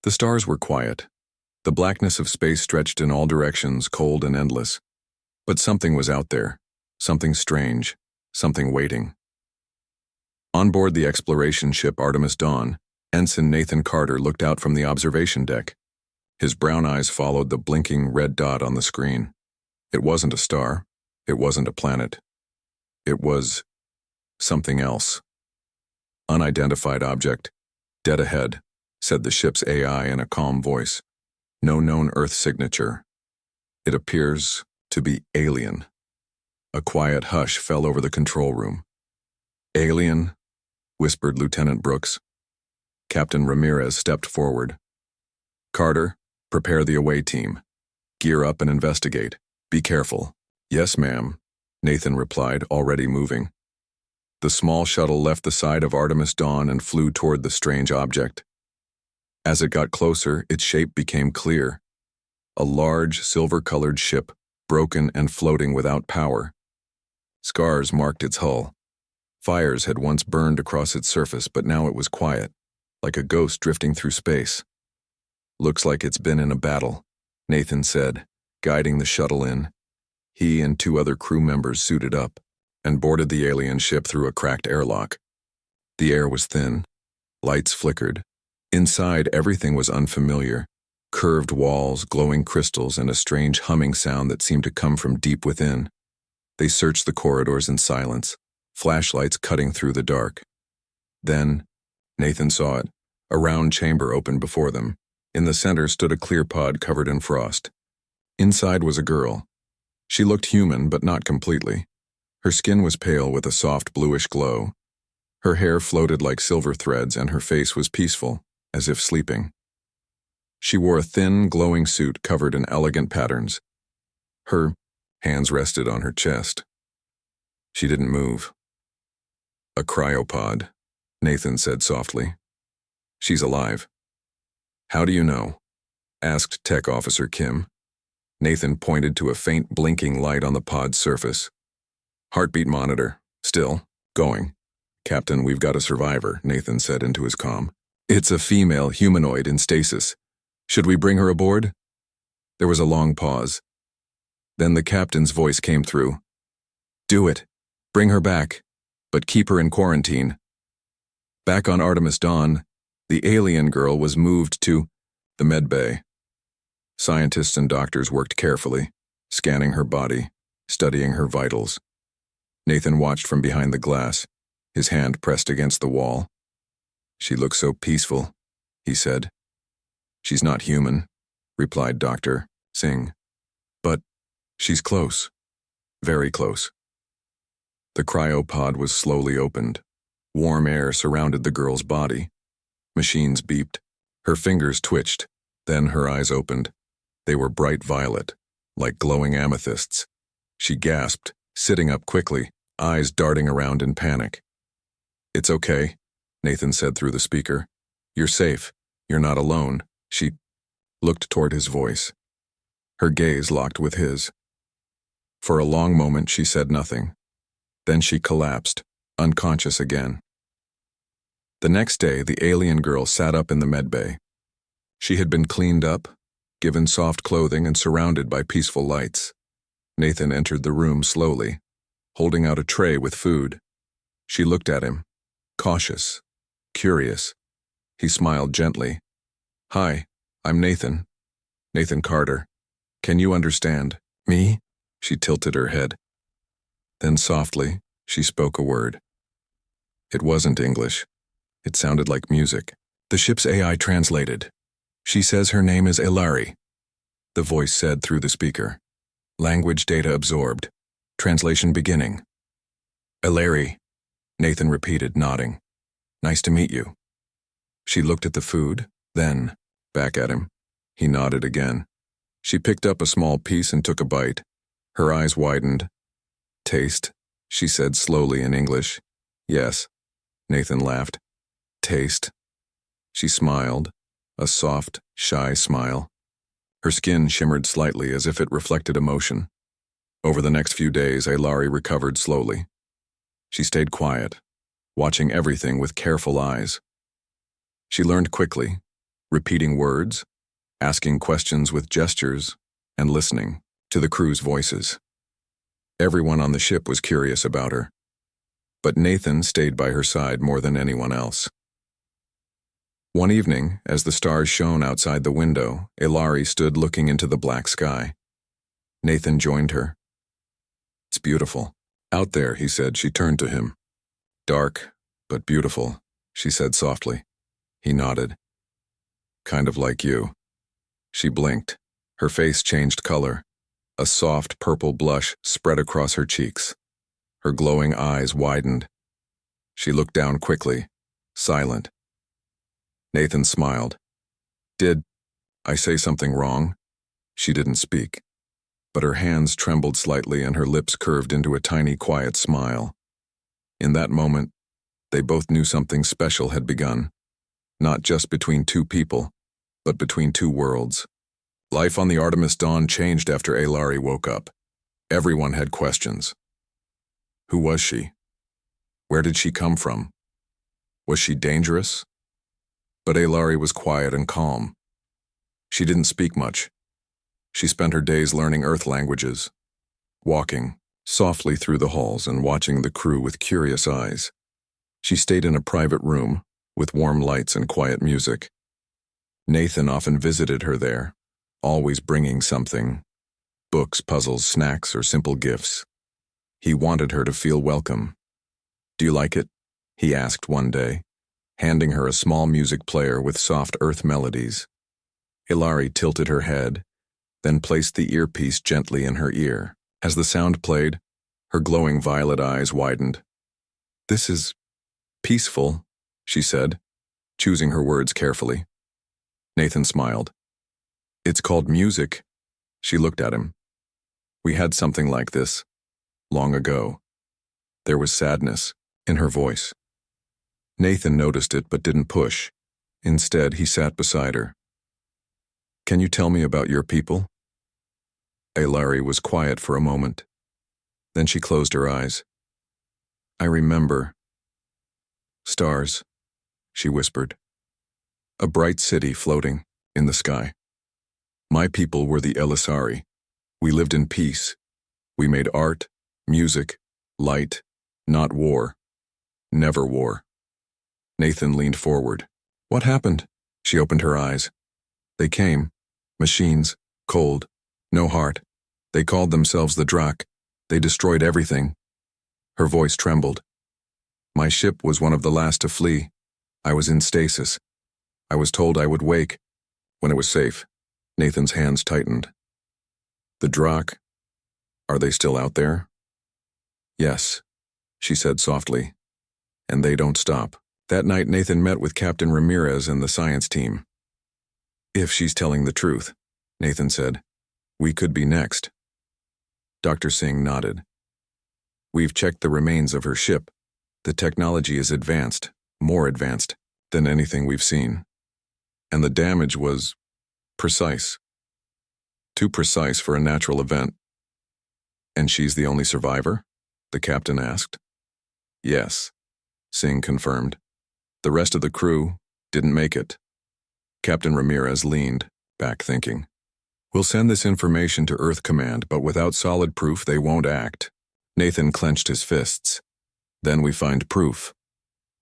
The stars were quiet. The blackness of space stretched in all directions, cold and endless. But something was out there, something strange, something waiting. On board the exploration ship Artemis Dawn, Ensign Nathan Carter looked out from the observation deck. His brown eyes followed the blinking red dot on the screen. It wasn't a star. It wasn't a planet. It was something else. Unidentified object, dead ahead, said the ship's AI in a calm voice. No known Earth signature. It appears to be alien. A quiet hush fell over the control room. Alien, whispered Lieutenant Brooks. Captain Ramirez stepped forward. Carter, prepare the away team. Gear up and investigate. Be careful. Yes, ma'am, Nathan replied, already moving. The small shuttle left the side of Artemis Dawn and flew toward the strange object. As it got closer, its shape became clear. A large, silver-colored ship, broken and floating without power. Scars marked its hull. Fires had once burned across its surface, but now it was quiet, like a ghost drifting through space. Looks like it's been in a battle, Nathan said, guiding the shuttle in. He and 2 other crew members suited up and boarded the alien ship through a cracked airlock. The air was thin. Lights flickered. Inside, everything was unfamiliar. Curved walls, glowing crystals, and a strange humming sound that seemed to come from deep within. They searched the corridors in silence, flashlights cutting through the dark. Then, Nathan saw it. A round chamber opened before them. In the center stood a clear pod covered in frost. Inside was a girl. She looked human, but not completely. Her skin was pale with a soft bluish glow. Her hair floated like silver threads, and her face was peaceful, as if sleeping. She wore a thin, glowing suit covered in elegant patterns. Her hands rested on her chest. She didn't move. A cryopod, Nathan said softly. She's alive. How do you know? Asked Tech Officer Kim. Nathan pointed to a faint blinking light on the pod's surface. Heartbeat monitor. Still. Going. Captain, we've got a survivor, Nathan said into his comm. It's a female humanoid in stasis. Should we bring her aboard? There was a long pause. Then the captain's voice came through. Do it. Bring her back. But keep her in quarantine. Back on Artemis Dawn, the alien girl was moved to the med bay. Scientists and doctors worked carefully, scanning her body, studying her vitals. Nathan watched from behind the glass, his hand pressed against the wall. She looks so peaceful, he said. She's not human, replied Dr. Singh. But she's close, very close. The cryopod was slowly opened. Warm air surrounded the girl's body. Machines beeped. Her fingers twitched. Then her eyes opened. They were bright violet, like glowing amethysts. She gasped, sitting up quickly, eyes darting around in panic. It's okay, Nathan said through the speaker. You're safe. You're not alone. She looked toward his voice. Her gaze locked with his. For a long moment she said nothing. Then she collapsed, unconscious again. The next day, the alien girl sat up in the medbay. She had been cleaned up, given soft clothing, and surrounded by peaceful lights. Nathan entered the room slowly, holding out a tray with food. She looked at him, cautious, curious. He smiled gently. Hi, I'm Nathan. Nathan Carter. Can you understand me? She tilted her head. Then softly, she spoke a word. It wasn't English. It sounded like music. The ship's AI translated. She says her name is Ilari, the voice said through the speaker. Language data absorbed. Translation beginning. Ilari, Nathan repeated, nodding. Nice to meet you. She looked at the food, then back at him. He nodded again. She picked up a small piece and took a bite. Her eyes widened. Taste, she said slowly in English. Yes, Nathan laughed. Taste. She smiled, a soft, shy smile. Her skin shimmered slightly as if it reflected emotion. Over the next few days, Ilari recovered slowly. She stayed quiet, watching everything with careful eyes. She learned quickly, repeating words, asking questions with gestures, and listening to the crew's voices. Everyone on the ship was curious about her, but Nathan stayed by her side more than anyone else. One evening, as the stars shone outside the window, Ilari stood looking into the black sky. Nathan joined her. "It's beautiful. Out there," he said. She turned to him. "Dark, but beautiful," she said softly. He nodded. "Kind of like you." She blinked. Her face changed color. A soft purple blush spread across her cheeks. Her glowing eyes widened. She looked down quickly, silent. Nathan smiled. "Did I say something wrong?" She didn't speak, but her hands trembled slightly and her lips curved into a tiny, quiet smile. In that moment, they both knew something special had begun, not just between two people, but between two worlds. Life on the Artemis Dawn changed after Ilari woke up. Everyone had questions. Who was she? Where did she come from? Was she dangerous? But Ilari was quiet and calm. She didn't speak much. She spent her days learning Earth languages, walking softly through the halls and watching the crew with curious eyes. She stayed in a private room with warm lights and quiet music. Nathan often visited her there, always bringing something: books, puzzles, snacks, or simple gifts. He wanted her to feel welcome. "Do you like it?" he asked one day, handing her a small music player with soft earth melodies. Ilari tilted her head, then placed the earpiece gently in her ear. As the sound played, her glowing violet eyes widened. "This is peaceful," she said, choosing her words carefully. Nathan smiled. "It's called music." She looked at him. "We had something like this, long ago." There was sadness in her voice. Nathan noticed it but didn't push. Instead, he sat beside her. "Can you tell me about your people?" Ilari was quiet for a moment. Then she closed her eyes. "I remember. Stars," she whispered. "A bright city floating in the sky. My people were the Elisari. We lived in peace. We made art, music, light, not war. Never war." Nathan leaned forward. "What happened?" She opened her eyes. "They came. Machines, cold, no heart. They called themselves the Drak. They destroyed everything." Her voice trembled. "My ship was one of the last to flee. I was in stasis. I was told I would wake when it was safe." Nathan's hands tightened. "The Drak, are they still out there?" "Yes," she said softly. "And they don't stop." That night, Nathan met with Captain Ramirez and the science team. "If she's telling the truth," Nathan said, "we could be next." Dr. Singh nodded. "We've checked the remains of her ship. The technology is advanced, more advanced than anything we've seen. And the damage was precise. Too precise for a natural event." "And she's the only survivor?" the captain asked. "Yes," Singh confirmed. "The rest of the crew didn't make it." Captain Ramirez leaned back thinking. "We'll send this information to Earth Command, but without solid proof they won't act." Nathan clenched his fists. "Then we find proof."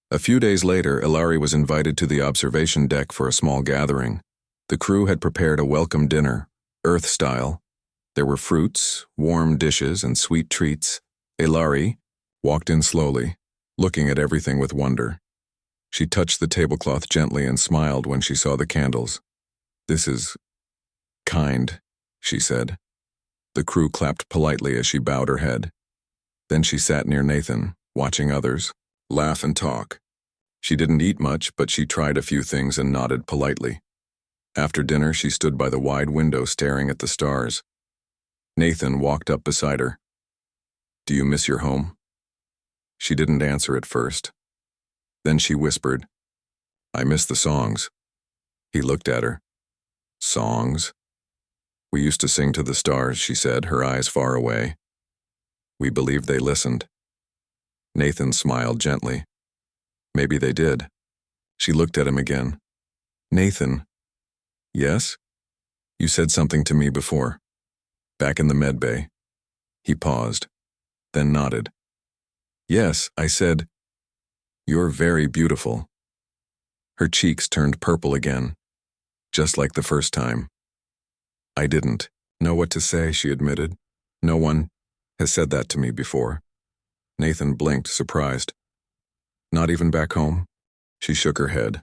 A few days later, Ilari was invited to the observation deck for a small gathering. The crew had prepared a welcome dinner, Earth style. There were fruits, warm dishes, and sweet treats. Ilari walked in slowly, looking at everything with wonder. She touched the tablecloth gently and smiled when she saw the candles. "This is kind," she said. The crew clapped politely as she bowed her head. Then she sat near Nathan, watching others laugh and talk. She didn't eat much, but she tried a few things and nodded politely. After dinner, she stood by the wide window staring at the stars. Nathan walked up beside her. "Do you miss your home?" She didn't answer at first. Then she whispered, "I miss the songs." He looked at her. "Songs?" "We used to sing to the stars," she said, her eyes far away. "We believed they listened." Nathan smiled gently. "Maybe they did." She looked at him again. "Nathan, Yes? You said something to me before. Back in the med bay. He paused, then nodded. Yes, I said, you're very beautiful. Her cheeks turned purple again, just like the first time. I didn't know what to say, she admitted. No one has said that to me before. Nathan blinked, surprised. Not even back home? She shook her head.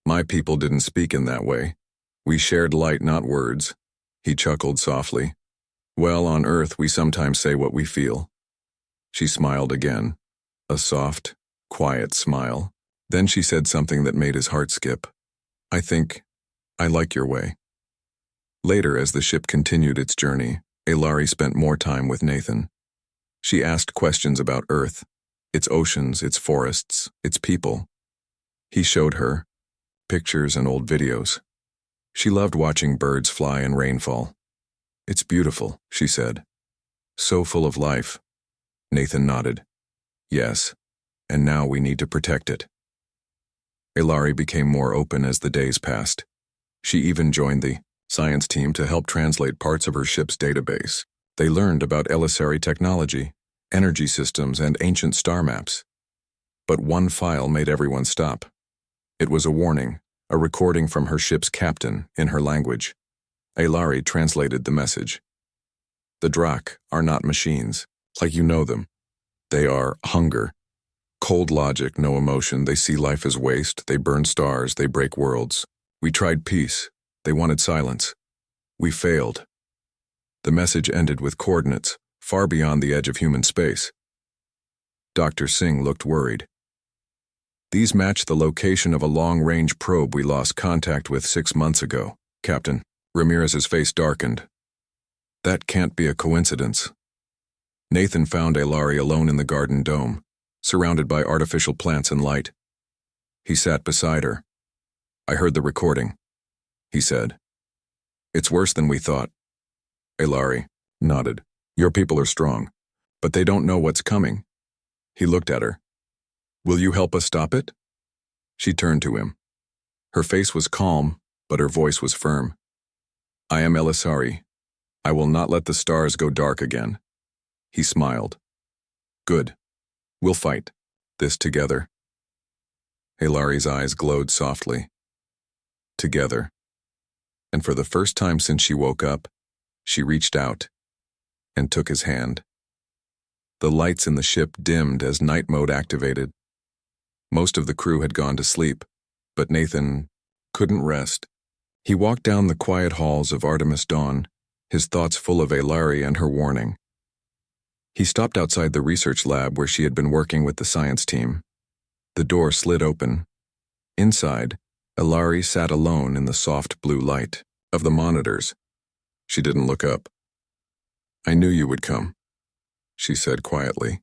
My people didn't speak in that way. We shared light, not words. He chuckled softly. Well, on Earth, we sometimes say what we feel. She smiled again, a soft, quiet smile. Then she said something that made his heart skip. I think I like your way. Later, as the ship continued its journey, Ilari spent more time with Nathan. She asked questions about Earth, its oceans, its forests, its people. He showed her pictures and old videos. She loved watching birds fly in rainfall. It's beautiful, she said. So full of life. Nathan nodded. Yes, and now we need to protect it. Ilari became more open as the days passed. She even joined the science team to help translate parts of her ship's database. They learned about Elisari technology, energy systems, and ancient star maps. But one file made everyone stop. It was a warning, a recording from her ship's captain in her language. Ilari translated the message. The Drak are not machines, like you know them. They are hunger. Cold logic, no emotion. They see life as waste. They burn stars. They break worlds. We tried peace. They wanted silence. We failed. The message ended with coordinates, far beyond the edge of human space. Dr. Singh looked worried. These match the location of a long-range probe we lost contact with 6 months ago, Captain. Ramirez's face darkened. That can't be a coincidence. Nathan found Ilari alone in the garden dome, surrounded by artificial plants and light. He sat beside her. I heard the recording, he said. It's worse than we thought. Ilari nodded. Your people are strong, but they don't know what's coming. He looked at her. Will you help us stop it? She turned to him. Her face was calm, but her voice was firm. I am Elisari. I will not let the stars go dark again. He smiled. Good. We'll fight this together. Ilari's eyes glowed softly. Together. And for the first time since she woke up, she reached out and took his hand. The lights in the ship dimmed as night mode activated. Most of the crew had gone to sleep, but Nathan couldn't rest. He walked down the quiet halls of Artemis Dawn, his thoughts full of Ilari and her warning. He stopped outside the research lab where she had been working with the science team. The door slid open. Inside, Ilari sat alone in the soft blue light of the monitors. She didn't look up. I knew you would come, she said quietly.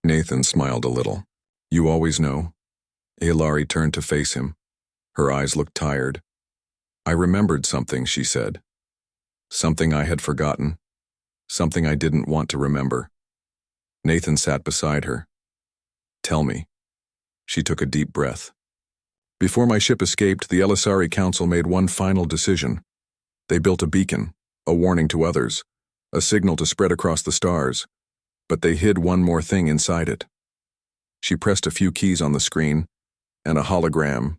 Nathan smiled a little. You always know? Ilari turned to face him. Her eyes looked tired. I remembered something, she said. Something I had forgotten. Something I didn't want to remember. Nathan sat beside her. Tell me. She took a deep breath. Before my ship escaped, the Elisari Council made one final decision. They built a beacon, a warning to others, a signal to spread across the stars, but they hid one more thing inside it. She pressed a few keys on the screen, and a hologram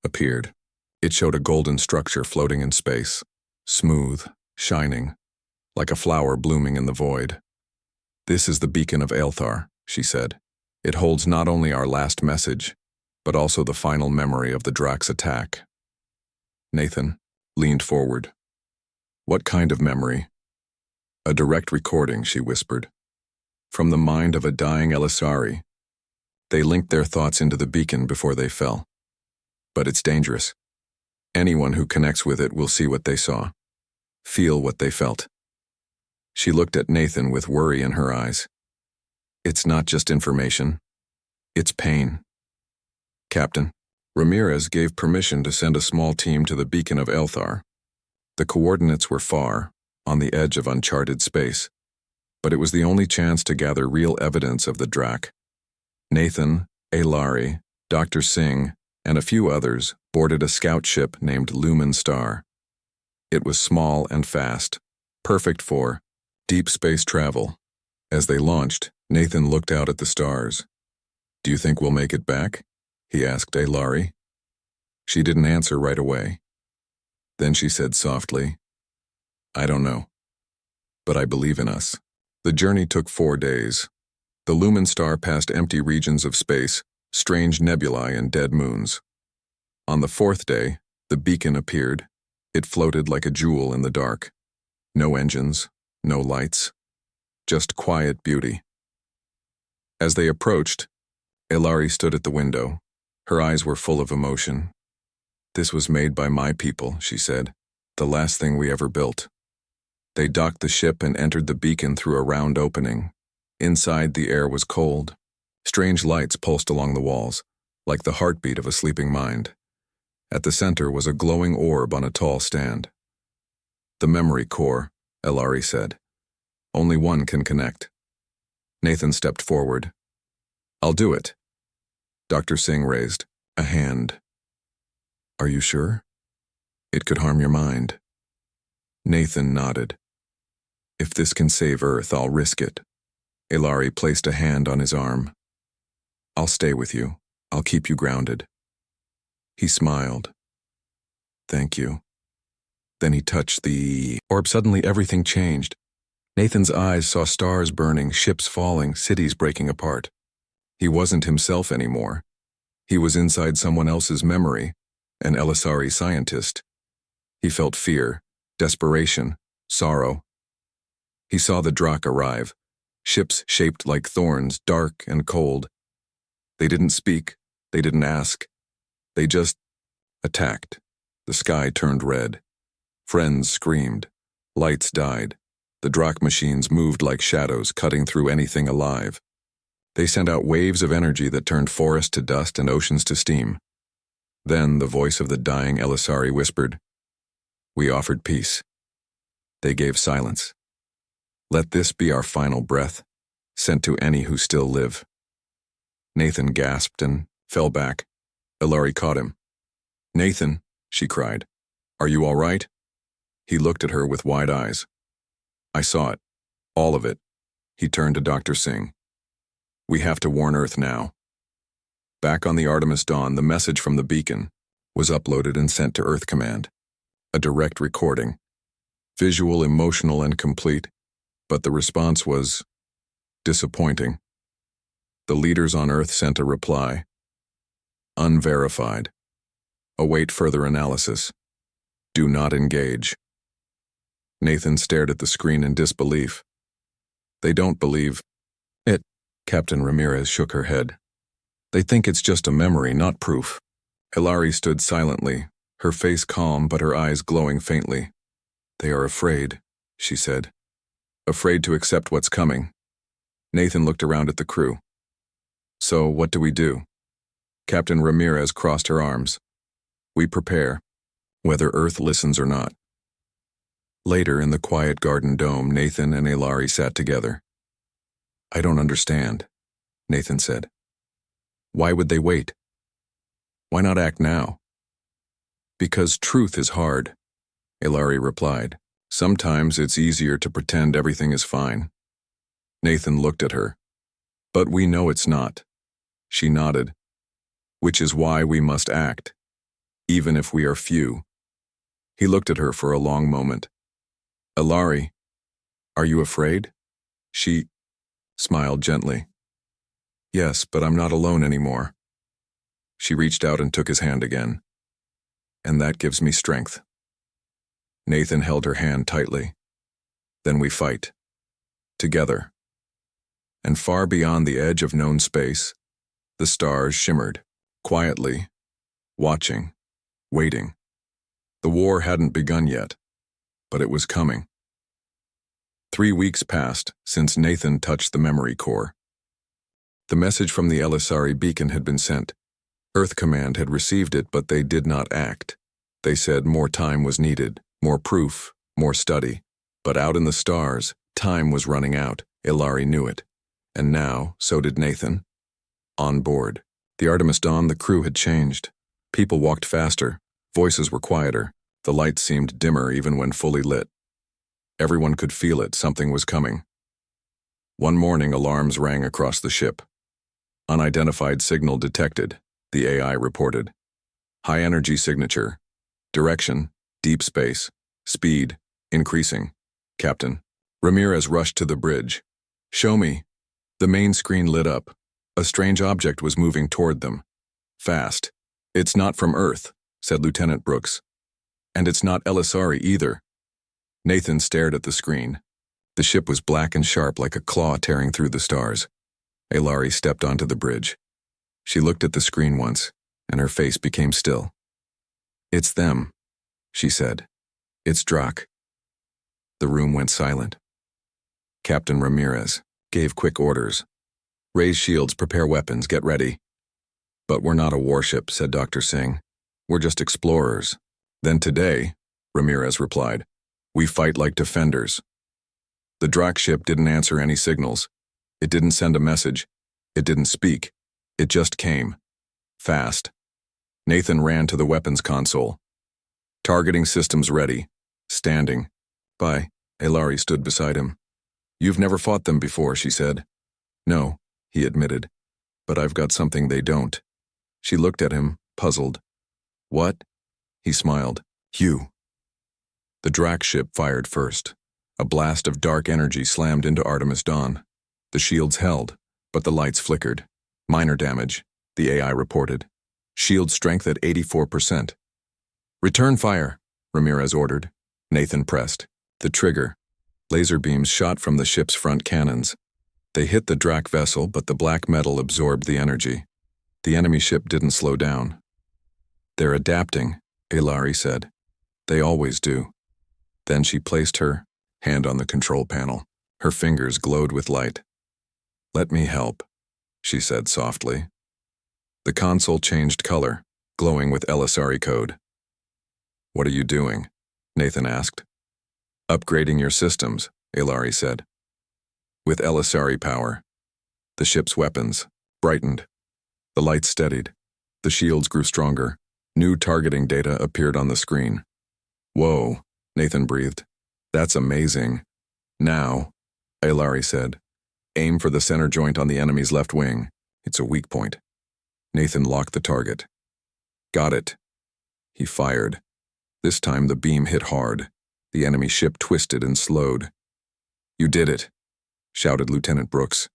appeared. It showed a golden structure floating in space, smooth, shining, like a flower blooming in the void. This is the beacon of Aelthar, she said. It holds not only our last message, but also the final memory of the Drak's attack. Nathan leaned forward. What kind of memory? A direct recording, she whispered. From the mind of a dying Elisari. They linked their thoughts into the beacon before they fell. But it's dangerous. Anyone who connects with it will see what they saw, feel what they felt. She looked at Nathan with worry in her eyes. It's not just information. It's pain. Captain, Ramirez gave permission to send a small team to the beacon of Aelthar. The coordinates were far, on the edge of uncharted space, but it was the only chance to gather real evidence of the Drak. Nathan, Ilari, Dr. Singh, and a few others boarded a scout ship named Lumen Star. It was small and fast, perfect for deep space travel. As they launched, Nathan looked out at the stars. "Do you think we'll make it back?" he asked Alari. She didn't answer right away. Then she said softly, "I don't know. But I believe in us." The journey took 4 days. The Lumen star passed empty regions of space, strange nebulae and dead moons. On the 4th day, the beacon appeared. It floated like a jewel in the dark. No engines, no lights, just quiet beauty. As they approached, Alari stood at the window. Her eyes were full of emotion. "This was made by my people," she said, "the last thing we ever built." They docked the ship and entered the beacon through a round opening. Inside, the air was cold. Strange lights pulsed along the walls, like the heartbeat of a sleeping mind. At the center was a glowing orb on a tall stand. "The memory core," Alari said. "Only one can connect." Nathan stepped forward. "I'll do it." Dr. Singh raised a hand. "Are you sure? It could harm your mind." Nathan nodded. "If this can save Earth, I'll risk it." Alari placed a hand on his arm. "I'll stay with you. I'll keep you grounded." He smiled. "Thank you." Then he touched the orb. Suddenly everything changed. Nathan's eyes saw stars burning, ships falling, cities breaking apart. He wasn't himself anymore. He was inside someone else's memory, an Elisari scientist. He felt fear, desperation, sorrow. He saw the Drakh arrive, ships shaped like thorns, dark and cold. They didn't speak, they didn't ask. They just attacked. The sky turned red. Friends screamed. Lights died. The Drakh machines moved like shadows, cutting through anything alive. They sent out waves of energy that turned forests to dust and oceans to steam. Then the voice of the dying Elisari whispered, "We offered peace. They gave silence. Let this be our final breath, sent to any who still live." Nathan gasped and fell back. Alari caught him. "Nathan," she cried, "are you all right?" He looked at her with wide eyes. "I saw it. All of it." He turned to Dr. Singh. "We have to warn Earth now." Back on the Artemis Dawn, the message from the beacon was uploaded and sent to Earth Command. A direct recording. Visual, emotional, and complete, but the response was disappointing. The leaders on Earth sent a reply. Unverified. Await further analysis. Do not engage. Nathan stared at the screen in disbelief. "They don't believe it." Captain Ramirez shook her head. "They think it's just a memory, not proof." Alari stood silently, her face calm but her eyes glowing faintly. "They are afraid," she said. "Afraid to accept what's coming." Nathan looked around at the crew. "So what do we do?" Captain Ramirez crossed her arms. "We prepare, whether Earth listens or not." Later, in the quiet garden dome, Nathan and Alari sat together. "I don't understand," Nathan said. "Why would they wait? Why not act now?" "Because truth is hard," Alari replied. "Sometimes it's easier to pretend everything is fine." Nathan looked at her. "But we know it's not." She nodded. "Which is why we must act, even if we are few." He looked at her for a long moment. "Alari, are you afraid?" She smiled gently. "Yes, but I'm not alone anymore." She reached out and took his hand again. "And that gives me strength." Nathan held her hand tightly. "Then we fight. Together." And far beyond the edge of known space, the stars shimmered, quietly, watching, waiting. The war hadn't begun yet, but it was coming. 3 weeks passed since Nathan touched the memory core. The message from the Elisari beacon had been sent. Earth Command had received it, but they did not act. They said more time was needed, more proof, more study. But out in the stars, time was running out. Alari knew it. And now, so did Nathan. On board the Artemis Dawn, the crew had changed. People walked faster, voices were quieter, The light seemed dimmer even when fully lit. Everyone could feel it, something was coming. One morning, alarms rang across the ship. Unidentified signal detected, the AI reported. High energy signature. Direction, deep space. Speed, increasing. Captain. Ramirez rushed to the bridge. Show me. The main screen lit up. A strange object was moving toward them. Fast. It's not from Earth, said Lieutenant Brooks. And it's not Elisari either. Nathan stared at the screen. The ship was black and sharp like a claw tearing through the stars. Eilari stepped onto the bridge. She looked at the screen once, and her face became still. It's them, she said. It's Drak. The room went silent. Captain Ramirez gave quick orders. Raise shields, prepare weapons, get ready. But we're not a warship, said Dr. Singh. We're just explorers. Then today, Ramirez replied, we fight like defenders. The Drak ship didn't answer any signals. It didn't send a message. It didn't speak. It just came. Fast. Nathan ran to the weapons console. Targeting systems ready. Standing. By. Eilari stood beside him. You've never fought them before, she said. No, he admitted. But I've got something they don't. She looked at him, puzzled. What? He smiled. You. The Drak ship fired first. A blast of dark energy slammed into Artemis Dawn. The shields held, but the lights flickered. Minor damage, the AI reported. Shield strength at 84%. Return fire, Ramirez ordered. Nathan pressed. The trigger. Laser beams shot from the ship's front cannons. They hit the Drak vessel, but the black metal absorbed the energy. The enemy ship didn't slow down. They're adapting, Eilari said. They always do. Then she placed her hand on the control panel. Her fingers glowed with light. Let me help, she said softly. The console changed color, glowing with Elisari code. What are you doing? Nathan asked. Upgrading your systems, Eilari said. With Elisari power. The ship's weapons brightened. The lights steadied. The shields grew stronger. New targeting data appeared on the screen. Whoa, Nathan breathed. That's amazing. Now, Eilari said, aim for the center joint on the enemy's left wing. It's a weak point. Nathan locked the target. Got it. He fired. This time the beam hit hard. The enemy ship twisted and slowed. You did it, shouted Lieutenant Brooks.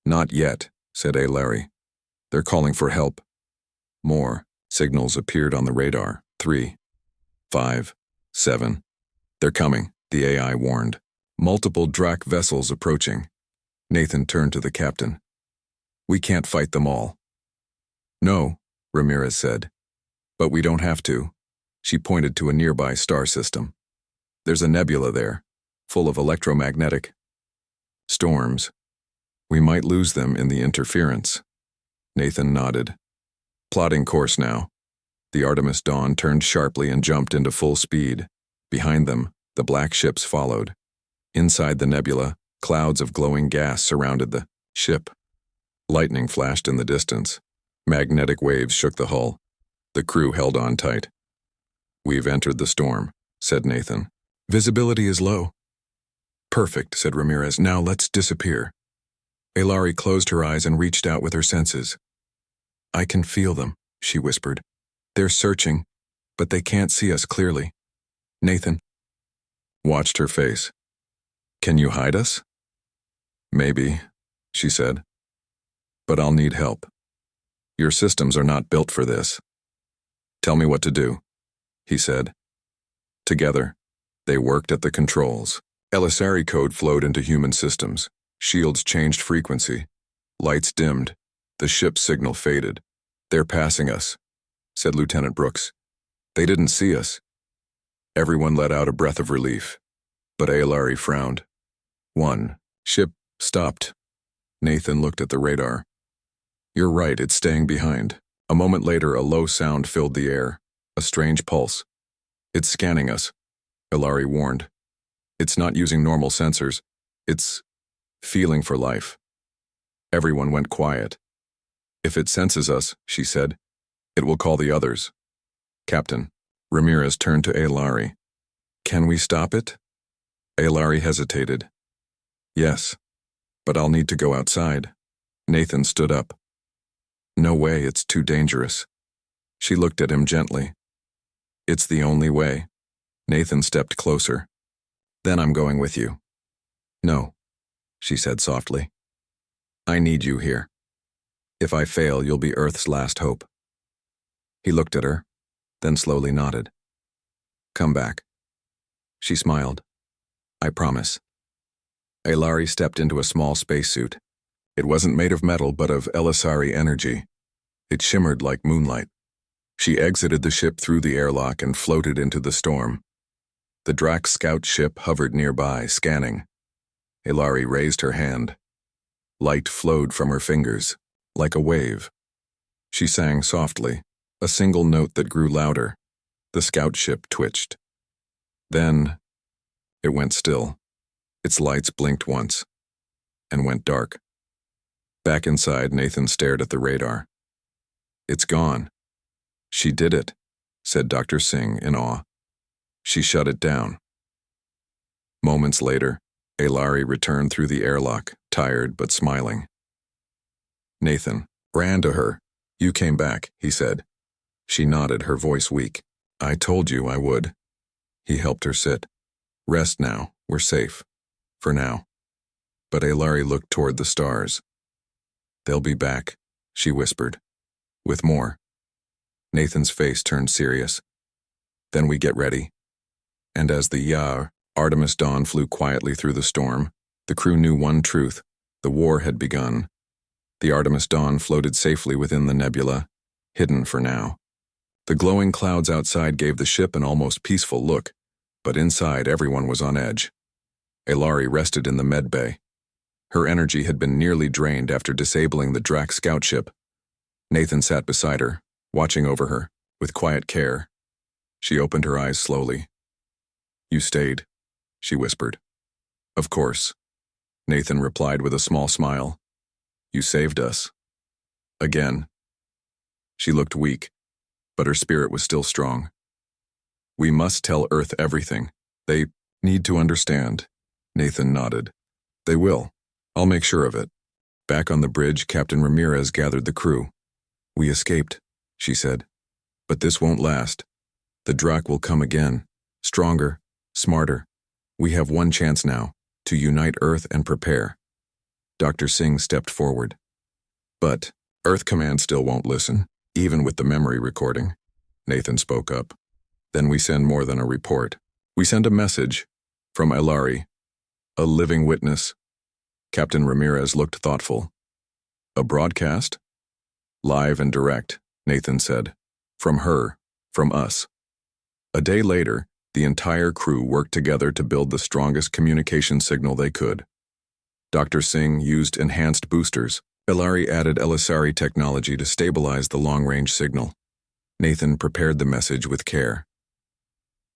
Not yet, said Eilari. They're calling for help. More signals appeared on the radar. 3, 5, 7. They're coming, the AI warned. Multiple Drak vessels approaching. Nathan turned to the captain. We can't fight them all. No, Ramirez said. But we don't have to. She pointed to a nearby star system. There's a nebula there, full of electromagnetic storms. We might lose them in the interference. Nathan nodded. Plotting course now. The Artemis Dawn turned sharply and jumped into full speed. Behind them, the black ships followed. Inside the nebula, clouds of glowing gas surrounded the ship. Lightning flashed in the distance. Magnetic waves shook the hull. The crew held on tight. We've entered the storm, said Nathan. Visibility is low. Perfect, said Ramirez. Now let's disappear. Eilari closed her eyes and reached out with her senses. I can feel them, she whispered. They're searching, but they can't see us clearly. Nathan watched her face. Can you hide us? Maybe, she said. But I'll need help. Your systems are not built for this. Tell me what to do, he said. Together, they worked at the controls. Elisari code flowed into human systems. Shields changed frequency. Lights dimmed. The ship's signal faded. They're passing us, said Lieutenant Brooks. They didn't see us. Everyone let out a breath of relief. But Eilari frowned. One ship stopped. Nathan looked at the radar. You're right, it's staying behind. A moment later, a low sound filled the air. A strange pulse. It's scanning us, Eilari warned. It's not using normal sensors. It's feeling for life. Everyone went quiet. If it senses us, she said, it will call the others. Captain, Ramirez turned to Ailari. Can we stop it? Ailari hesitated. Yes, but I'll need to go outside. Nathan stood up. No way, it's too dangerous. She looked at him gently. It's the only way. Nathan stepped closer. Then I'm going with you. No, she said softly. I need you here. If I fail, you'll be Earth's last hope. He looked at her, then slowly nodded. Come back. She smiled. I promise. Ailari stepped into a small spacesuit. It wasn't made of metal but of Elisari energy. It shimmered like moonlight. She exited the ship through the airlock and floated into the storm. The Drac scout ship hovered nearby, scanning. Ailari raised her hand. Light flowed from her fingers, like a wave. She sang softly, a single note that grew louder. The scout ship twitched. Then, it went still. Its lights blinked once, and went dark. Back inside, Nathan stared at the radar. It's gone. She did it, said Dr. Singh in awe. She shut it down. Moments later, Ailari returned through the airlock, tired but smiling. Nathan ran to her. You came back, he said. She nodded, her voice weak. I told you I would. He helped her sit. Rest now, we're safe. For now. But Ailari looked toward the stars. They'll be back, she whispered. With more. Nathan's face turned serious. Then we get ready. And as the Artemis Dawn flew quietly through the storm, the crew knew one truth. The war had begun. The Artemis Dawn floated safely within the nebula, hidden for now. The glowing clouds outside gave the ship an almost peaceful look, but inside everyone was on edge. Ailari rested in the med bay. Her energy had been nearly drained after disabling the Drac scout ship. Nathan sat beside her, watching over her, with quiet care. She opened her eyes slowly. You stayed, she whispered. Of course, Nathan replied with a small smile. You saved us. Again. She looked weak, but her spirit was still strong. We must tell Earth everything. They need to understand. Nathan nodded. They will. I'll make sure of it. Back on the bridge, Captain Ramirez gathered the crew. We escaped, she said. But this won't last. The Drac will come again. Stronger, smarter. We have one chance now, to unite Earth and prepare. Dr. Singh stepped forward. But Earth Command still won't listen, even with the memory recording. Nathan spoke up. Then we send more than a report. We send a message from Ailari, a living witness. Captain Ramirez looked thoughtful. A broadcast? Live and direct, Nathan said. From her, from us. A day later, the entire crew worked together to build the strongest communication signal they could. Dr. Singh used enhanced boosters. Ailari added Elisari technology to stabilize the long-range signal. Nathan prepared the message with care.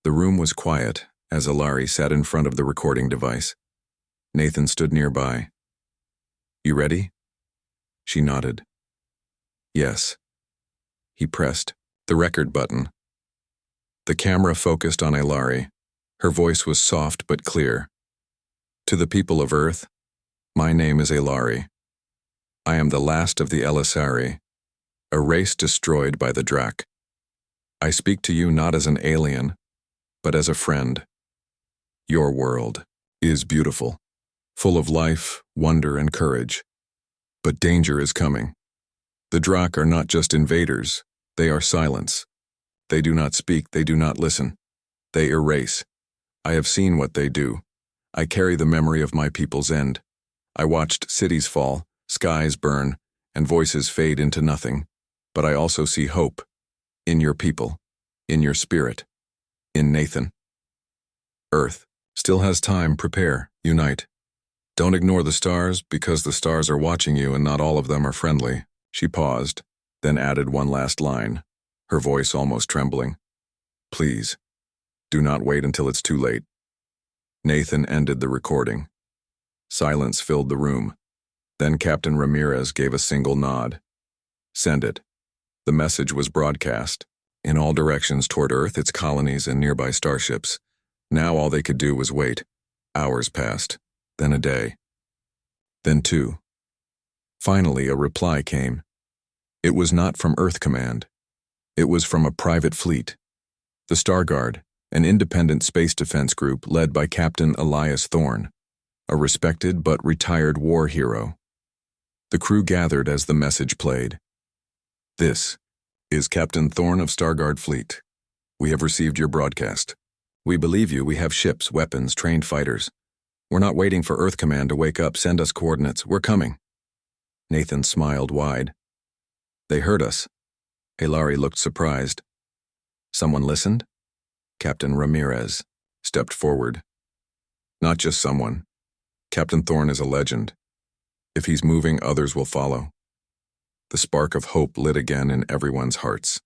The room was quiet as Ailari sat in front of the recording device. Nathan stood nearby. You ready? She nodded. Yes. He pressed the record button. The camera focused on Ailari. Her voice was soft but clear. To the people of Earth, my name is Ailari. I am the last of the Elisari, a race destroyed by the Drac. I speak to you not as an alien, but as a friend. Your world is beautiful, full of life, wonder, and courage. But danger is coming. The Drac are not just invaders, they are silence. They do not speak, they do not listen. They erase. I have seen what they do. I carry the memory of my people's end. I watched cities fall, skies burn, and voices fade into nothing. But I also see hope. In your people. In your spirit. In Nathan. Earth still has time. Prepare. Unite. Don't ignore the stars, because the stars are watching you and not all of them are friendly. She paused, then added one last line, her voice almost trembling. Please, do not wait until it's too late. Nathan ended the recording. Silence filled the room. Then Captain Ramirez gave a single nod. Send it. The message was broadcast. in all directions toward Earth, its colonies, and nearby starships. Now all they could do was wait. Hours passed, then a day, then two. Finally, a reply came. It was not from Earth Command. It was from a private fleet. The Starguard, an independent space defense group led by Captain Elias Thorne, a respected but retired war hero. The crew gathered as the message played. This is Captain Thorne of Starguard Fleet. We have received your broadcast. We believe you. We have ships, weapons, trained fighters. We're not waiting for Earth Command to wake up. Send us coordinates. We're coming. Nathan smiled wide. They heard us. Hilary looked surprised. Someone listened? Captain Ramirez stepped forward. Not just someone. Captain Thorne is a legend. If he's moving, others will follow. The spark of hope lit again in everyone's hearts.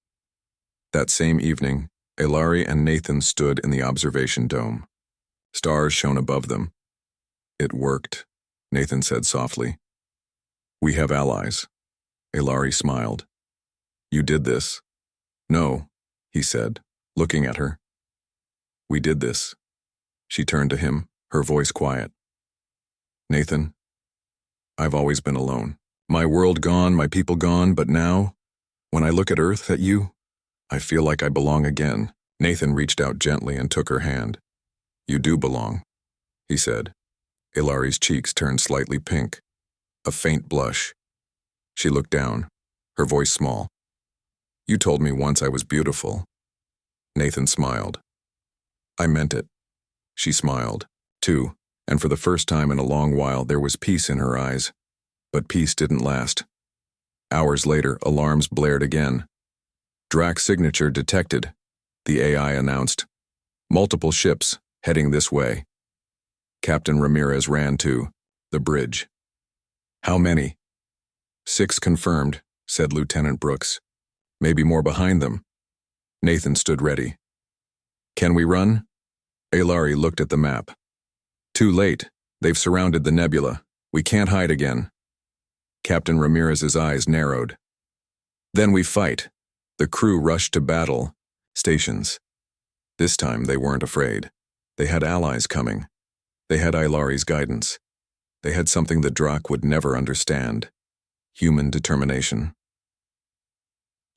That same evening, Hilary and Nathan stood in the observation dome. Stars shone above them. It worked, Nathan said softly. We have allies. Hilary smiled. You did this? No, he said, looking at her. We did this. She turned to him, her voice quiet. Nathan, I've always been alone. My world gone, my people gone, but now, when I look at Earth, at you, I feel like I belong again. Nathan reached out gently and took her hand. You do belong, he said. Hilary's cheeks turned slightly pink, a faint blush. She looked down, her voice small. You told me once I was beautiful. Nathan smiled. I meant it. She smiled, too, and for the first time in a long while there was peace in her eyes. But peace didn't last. Hours later, alarms blared again. Drax signature detected, the AI announced. Multiple ships, heading this way. Captain Ramirez ran to the bridge. How many? 6 confirmed, said Lieutenant Brooks. Maybe more behind them. Nathan stood ready. Can we run? Hilary looked at the map. Too late. They've surrounded the nebula. We can't hide again. Captain Ramirez's eyes narrowed. Then we fight. The crew rushed to battle stations. This time they weren't afraid. They had allies coming. They had Hilary's guidance. They had something that Drac would never understand. Human determination.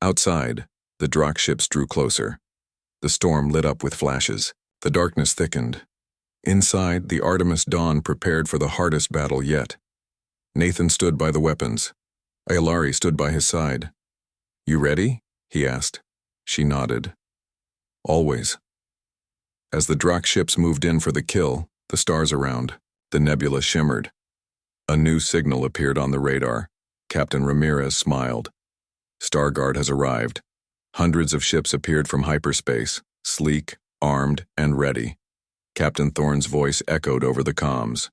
Outside, the Drac ships drew closer. The storm lit up with flashes. The darkness thickened. Inside, the Artemis Dawn prepared for the hardest battle yet. Nathan stood by the weapons. Hilary stood by his side. You ready? He asked. She nodded. Always. As the Drac ships moved in for the kill, the stars around, the nebula shimmered. A new signal appeared on the radar. Captain Ramirez smiled. Starguard has arrived. Hundreds of ships appeared from hyperspace, sleek, armed, and ready. Captain Thorne's voice echoed over the comms.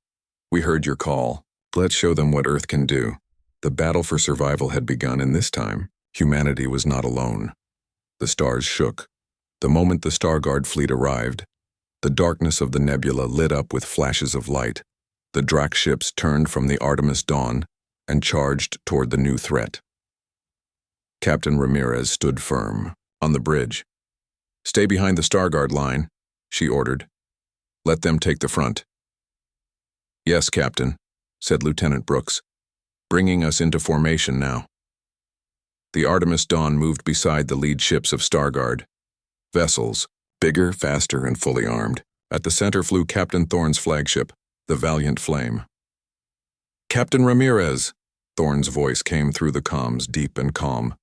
We heard your call. Let's show them what Earth can do. The battle for survival had begun, and this time, humanity was not alone. The stars shook. The moment the Starguard fleet arrived, the darkness of the nebula lit up with flashes of light. The Drac ships turned from the Artemis Dawn and charged toward the new threat. Captain Ramirez stood firm, on the bridge. Stay behind the Starguard line, she ordered. Let them take the front. Yes, Captain, said Lieutenant Brooks, bringing us into formation now. The Artemis Dawn moved beside the lead ships of Starguard. Vessels, bigger, faster, and fully armed. At the center flew Captain Thorne's flagship, the Valiant Flame. Captain Ramirez, Thorne's voice came through the comms, deep and calm.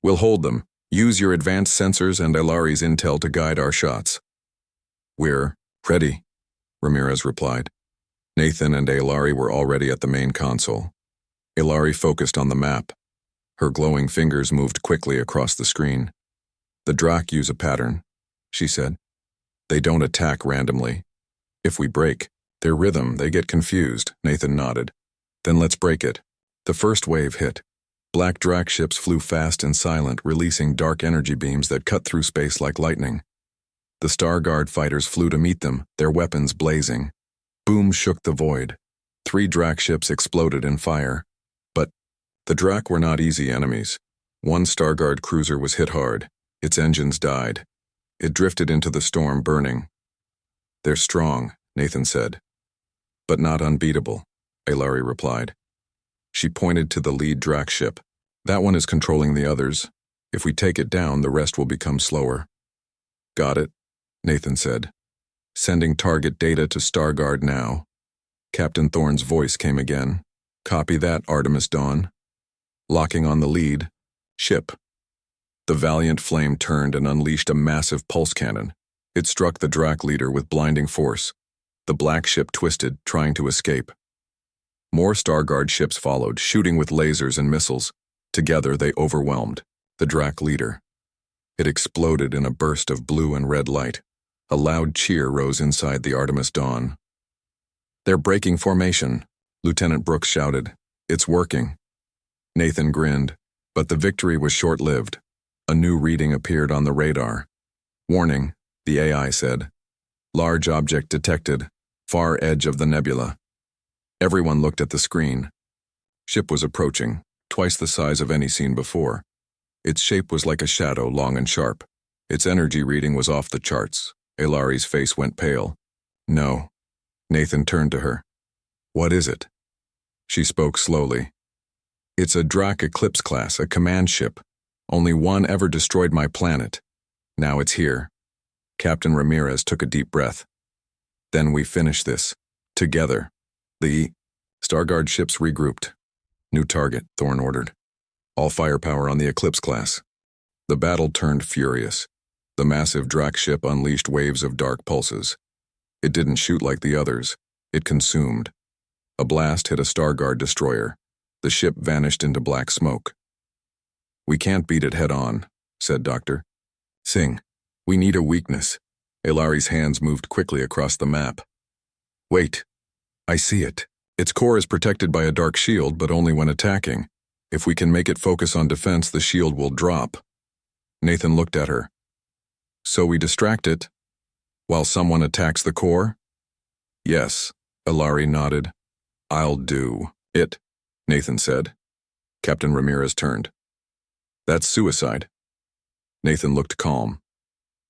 We'll hold them. Use your advanced sensors and Hilary's intel to guide our shots. We're ready, Ramirez replied. Nathan and Hilary were already at the main console. Hilary focused on the map. Her glowing fingers moved quickly across the screen. The Drac use a pattern, she said. They don't attack randomly. If we break their rhythm, they get confused, Nathan nodded. Then let's break it. The first wave hit. Black Drac ships flew fast and silent, releasing dark energy beams that cut through space like lightning. The Starguard fighters flew to meet them, their weapons blazing. Boom shook the void. 3 Drac ships exploded in fire. But the Drac were not easy enemies. One Starguard cruiser was hit hard. Its engines died. It drifted into the storm, burning. They're strong, Nathan said. But not unbeatable, Alari replied. She pointed to the lead Drac ship. That one is controlling the others. If we take it down, the rest will become slower. Got it, Nathan said. Sending target data to Starguard now. Captain Thorne's voice came again. Copy that, Artemis Dawn. Locking on the lead ship. The Valiant flame turned and unleashed a massive pulse cannon. It struck the Drac leader with blinding force. The black ship twisted, trying to escape. More Starguard ships followed, shooting with lasers and missiles. Together they overwhelmed the Drac leader. It exploded in a burst of blue and red light. A loud cheer rose inside the Artemis Dawn. They're breaking formation, Lieutenant Brooks shouted. It's working. Nathan grinned, but the victory was short-lived. A new reading appeared on the radar. Warning, the AI said. Large object detected, far edge of the nebula. Everyone looked at the screen. Ship was approaching, twice the size of any seen before. Its shape was like a shadow, long and sharp. Its energy reading was off the charts. Alari's face went pale. No. Nathan turned to her. What is it? She spoke slowly. It's a Drac Eclipse class, a command ship. Only one ever destroyed my planet. Now it's here. Captain Ramirez took a deep breath. Then we finish this. Together. The Starguard ships regrouped. New target, Thorne ordered. All firepower on the Eclipse class. The battle turned furious. The massive Drac ship unleashed waves of dark pulses. It didn't shoot like the others. It consumed. A blast hit a Starguard destroyer. The ship vanished into black smoke. We can't beat it head-on, said Dr. Singh. We need a weakness. Alari's hands moved quickly across the map. Wait. I see it. Its core is protected by a dark shield, but only when attacking. If we can make it focus on defense, the shield will drop. Nathan looked at her. So we distract it, while someone attacks the core? Yes, Alari nodded. I'll do it, Nathan said. Captain Ramirez turned. That's suicide. Nathan looked calm.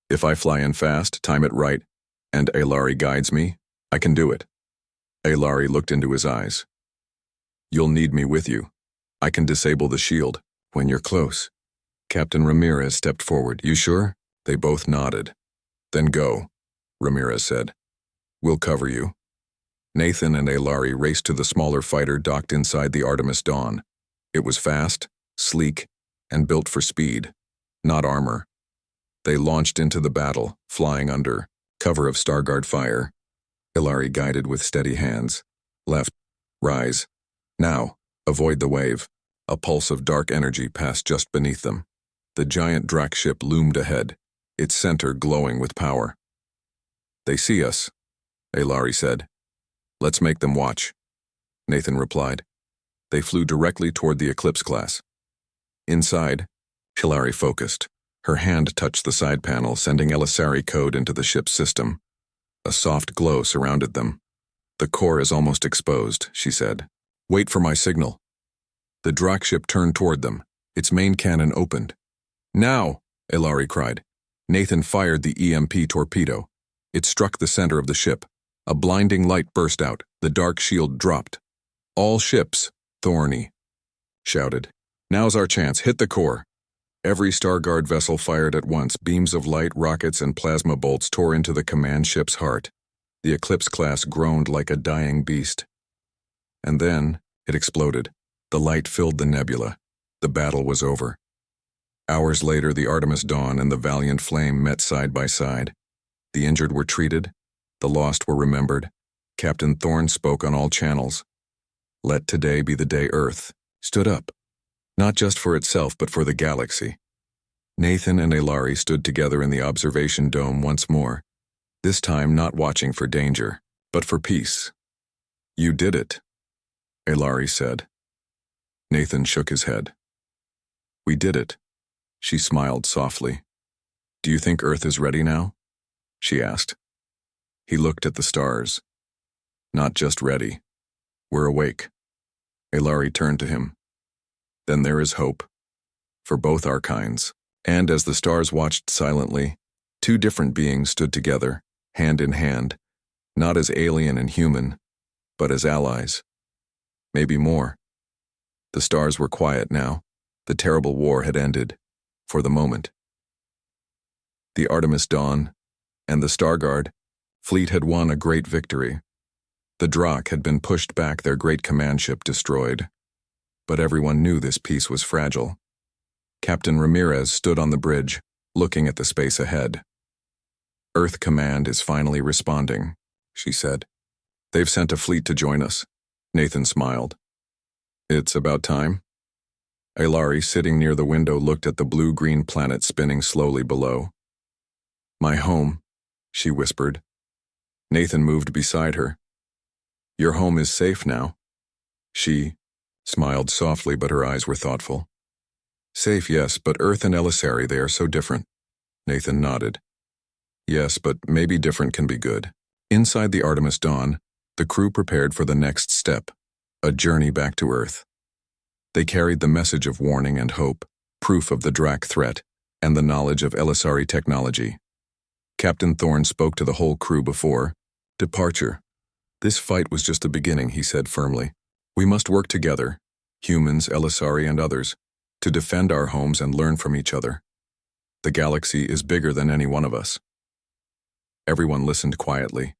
If I fly in fast, time it right, and Alari guides me, I can do it. Alari looked into his eyes. You'll need me with you. I can disable the shield when you're close. Captain Ramirez stepped forward. You sure? They both nodded. Then go, Ramirez said. We'll cover you. Nathan and Alari raced to the smaller fighter docked inside the Artemis Dawn. It was fast, sleek, and built for speed, not armor. They launched into the battle, flying under cover of Starguard fire. Alari guided with steady hands. Left, rise. Now, avoid the wave. A pulse of dark energy passed just beneath them. The giant Drac ship loomed ahead, its center glowing with power. They see us, Alari said. Let's make them watch, Nathan replied. They flew directly toward the Eclipse class. Inside, Alari focused. Her hand touched the side panel, sending Elisari code into the ship's system. A soft glow surrounded them. The core is almost exposed, she said. Wait for my signal. The Drac ship turned toward them. Its main cannon opened. Now, Alari cried. Nathan fired the EMP torpedo. It struck the center of the ship. A blinding light burst out. The dark shield dropped. All ships, Thorny shouted. Now's our chance. Hit the core. Every Starguard vessel fired at once. Beams of light, rockets, and plasma bolts tore into the command ship's heart. The Eclipse class groaned like a dying beast. And then, it exploded. The light filled the nebula. The battle was over. Hours later, the Artemis Dawn and the Valiant Flame met side by side. The injured were treated. The lost were remembered. Captain Thorne spoke on all channels. Let today be the day Earth stood up. Not just for itself, but for the galaxy. Nathan and Alari stood together in the observation dome once more, this time not watching for danger, but for peace. You did it, Alari said. Nathan shook his head. We did it. She smiled softly. Do you think Earth is ready now? She asked. He looked at the stars. Not just ready. We're awake. Alari turned to him. Then there is hope. For both our kinds. And as the stars watched silently, two different beings stood together, hand in hand, not as alien and human, but as allies. Maybe more. The stars were quiet now. The terrible war had ended, for the moment. The Artemis Dawn and the Starguard fleet had won a great victory. The Drakh had been pushed back, their great command ship destroyed. But everyone knew this peace was fragile. Captain Ramirez stood on the bridge, looking at the space ahead. Earth Command is finally responding, she said. They've sent a fleet to join us. Nathan smiled. It's about time. Ailari, sitting near the window, looked at the blue-green planet spinning slowly below. My home, she whispered. Nathan moved beside her. Your home is safe now. She smiled softly, but her eyes were thoughtful. Safe, yes, but Earth and Elisari, they are so different. Nathan nodded. Yes, but maybe different can be good. Inside the Artemis Dawn, the crew prepared for the next step, a journey back to Earth. They carried the message of warning and hope, proof of the Drakh threat, and the knowledge of Elisari technology. Captain Thorne spoke to the whole crew before departure. This fight was just the beginning, he said firmly. We must work together, humans, Elisari, and others, to defend our homes and learn from each other. The galaxy is bigger than any one of us. Everyone listened quietly.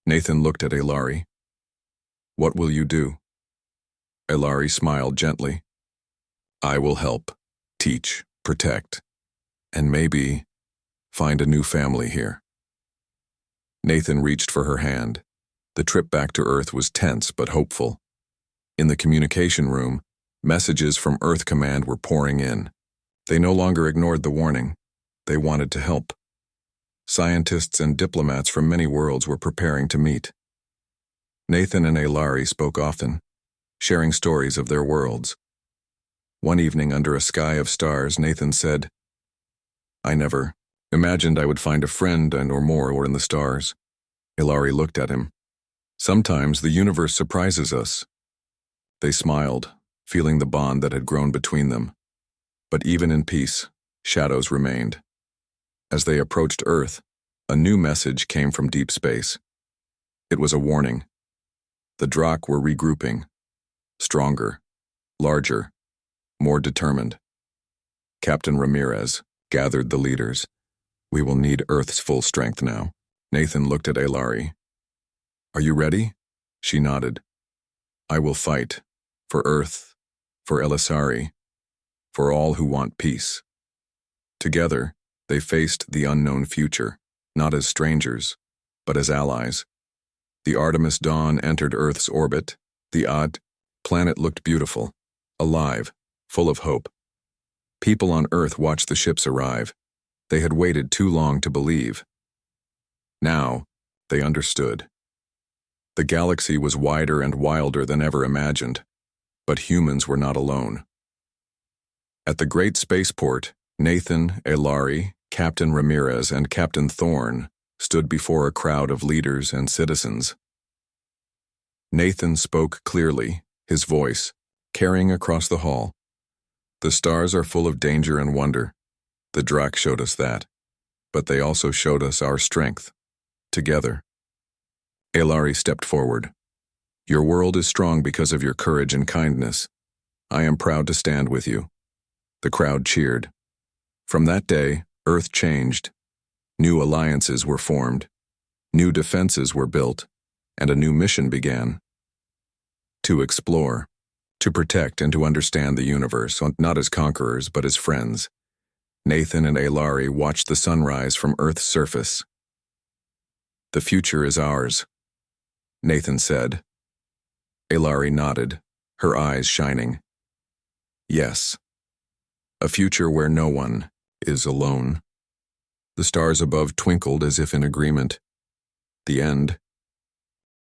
Nathan looked at Ailari. What will you do? Ailari smiled gently. I will help, teach, protect, and maybe find a new family here. Nathan reached for her hand. The trip back to Earth was tense but hopeful. In the communication room, messages from Earth Command were pouring in. They no longer ignored the warning. They wanted to help. Scientists and diplomats from many worlds were preparing to meet. Nathan and Ailari spoke often, sharing stories of their worlds. One evening under a sky of stars, Nathan said, I never imagined I would find a friend or more in the stars. Ailari looked at him. Sometimes the universe surprises us. They smiled, feeling the bond that had grown between them. But even in peace, shadows remained. As they approached Earth, a new message came from deep space. It was a warning. The Drakh were regrouping, stronger, larger, more determined. Captain Ramirez gathered the leaders. We will need Earth's full strength now. Nathan looked at Ailari. Are you ready? She nodded. I will fight, for Earth, for Elisari, for all who want peace. Together, they faced the unknown future, not as strangers, but as allies. The Artemis Dawn entered Earth's orbit. The planet looked beautiful, alive, full of hope. People on Earth watched the ships arrive. They had waited too long to believe. Now, they understood. The galaxy was wider and wilder than ever imagined, but humans were not alone. At the great spaceport, Nathan, Ailari, Captain Ramirez, and Captain Thorne stood before a crowd of leaders and citizens. Nathan spoke clearly, his voice carrying across the hall. The stars are full of danger and wonder. The Drakh showed us that, but they also showed us our strength, together. Ailari stepped forward. Your world is strong because of your courage and kindness. I am proud to stand with you. The crowd cheered. From that day, Earth changed. New alliances were formed. New defenses were built, and a new mission began. To explore, to protect and to understand the universe, not as conquerors but as friends. Nathan and Ailari watched the sunrise from Earth's surface. The future is ours, Nathan said. Ailari nodded, her eyes shining. Yes, a future where no one is alone. The stars above twinkled as if in agreement. The end